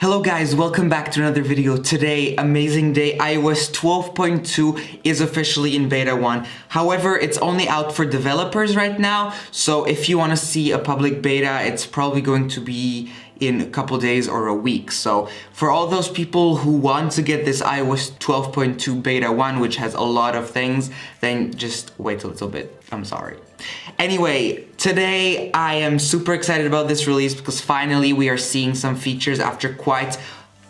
Hello guys, welcome back to another video. Today, amazing day, iOS 12.2 is officially in beta 1. However, it's only out for developers right now, so if you want to see a public beta, it's probably going to be in a couple days or a week. So for all those people who want to get this iOS 12.2 beta 1, which has a lot of things, then just wait a little bit. I'm sorry. Anyway, today I am super excited about this release because finally we are seeing some features after quite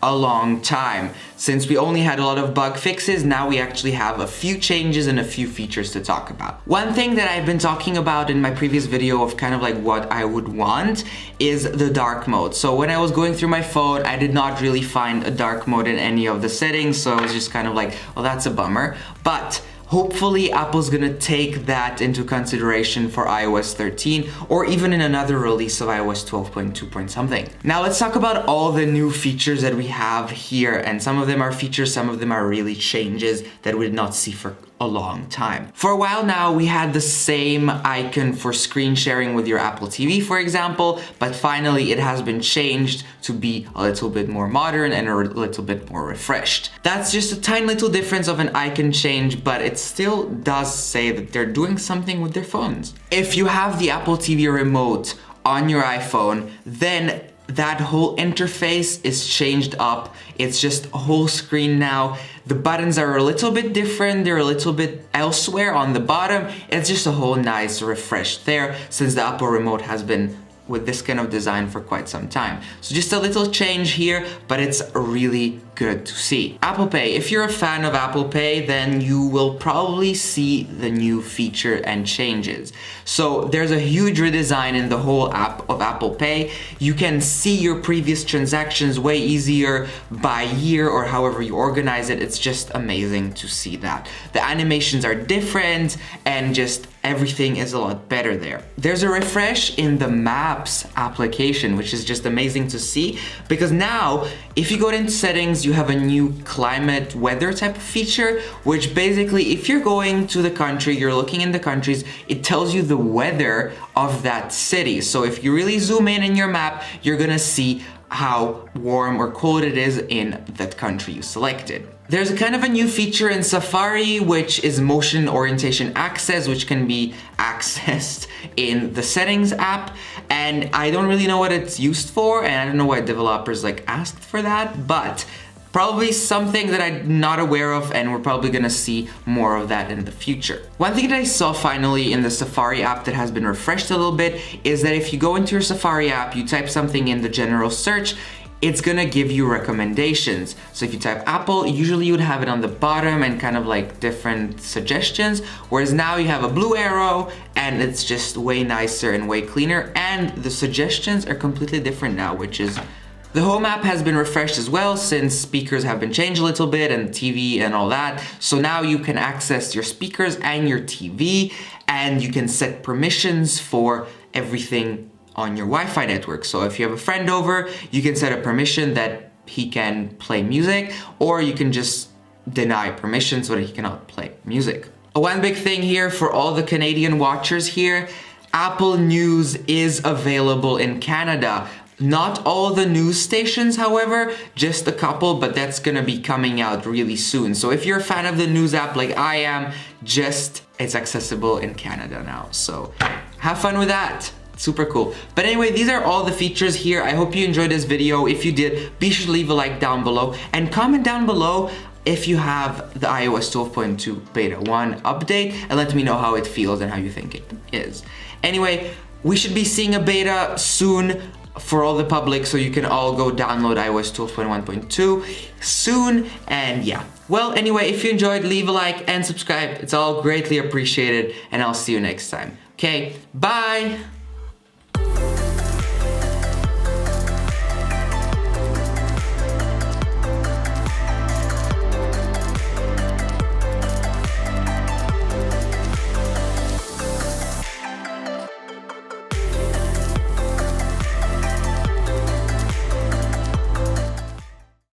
a long time. Since we only had a lot of bug fixes, now we actually have a few changes and a few features to talk about. One thing that I've been talking about in my previous video of kind of like what I would want is the dark mode. So when I was going through my phone, I did not really find a dark mode in any of the settings, so I was just kind of like, well, that's a bummer. But hopefully Apple's gonna take that into consideration for iOS 13 or even in another release of iOS 12.2 point something. Now let's talk about all the new features that we have here, and some of them are features, some of them are really changes that we did not see for a long time. For a while now, we had the same icon for screen sharing with your Apple TV, for example, but finally it has been changed to be a little bit more modern and a little bit more refreshed. That's just a tiny little difference of an icon change, but it still does say that they're doing something with their phones. If you have the Apple TV remote on your iPhone, then that whole interface is changed up. It's just a whole screen now. The buttons are a little bit different. They're a little bit elsewhere on the bottom. It's just a whole nice refresh there since the Apple remote has been with this kind of design for quite some time. So just a little change here, but it's really good to see. Apple Pay. If you're a fan of Apple Pay, then you will probably see the new feature and changes. So there's a huge redesign in the whole app of Apple Pay. You can see your previous transactions way easier by year or however you organize it. It's just amazing to see that. The animations are different and just everything is a lot better there. There's a refresh in the Maps application, which is just amazing to see because now if you go into settings, you have a new climate weather type of feature, which basically if you're going to the country, you're looking in the countries, it tells you the weather of that city. So if you really zoom in your map, you're gonna see how warm or cold it is in that country you selected. There's a kind of a new feature in Safari, which is motion orientation access, which can be accessed in the settings app. And I don't really know what it's used for, and I don't know why developers asked for that, but probably something that I'm not aware of, and we're probably gonna see more of that in the future. One thing that I saw finally in the Safari app that has been refreshed a little bit is that if you go into your Safari app, you type something in the general search, it's gonna give you recommendations. So if you type Apple, usually you would have it on the bottom and kind of like different suggestions, whereas now you have a blue arrow and it's just way nicer and way cleaner, and the suggestions are completely different now, which is the Home app has been refreshed as well since speakers have been changed a little bit and TV and all that. So now you can access your speakers and your TV, and you can set permissions for everything on your Wi-Fi network. So if you have a friend over, you can set a permission that he can play music, or you can just deny permission so that he cannot play music. One big thing here for all the Canadian watchers here, Apple News is available in Canada. Not all the news stations, however, just a couple, but that's gonna be coming out really soon. So if you're a fan of the news app like I am, it's accessible in Canada now. So have fun with that. Super cool. But anyway, these are all the features here. I hope you enjoyed this video. If you did, be sure to leave a like down below and comment down below if you have the iOS 12.2 beta 1 update, and let me know how it feels and how you think it is. Anyway, we should be seeing a beta soon for all the public, so you can all go download iOS 12.1.2 soon. And yeah, well, anyway, if you enjoyed, leave a like and subscribe. It's all greatly appreciated, and I'll see you next time. Okay, bye.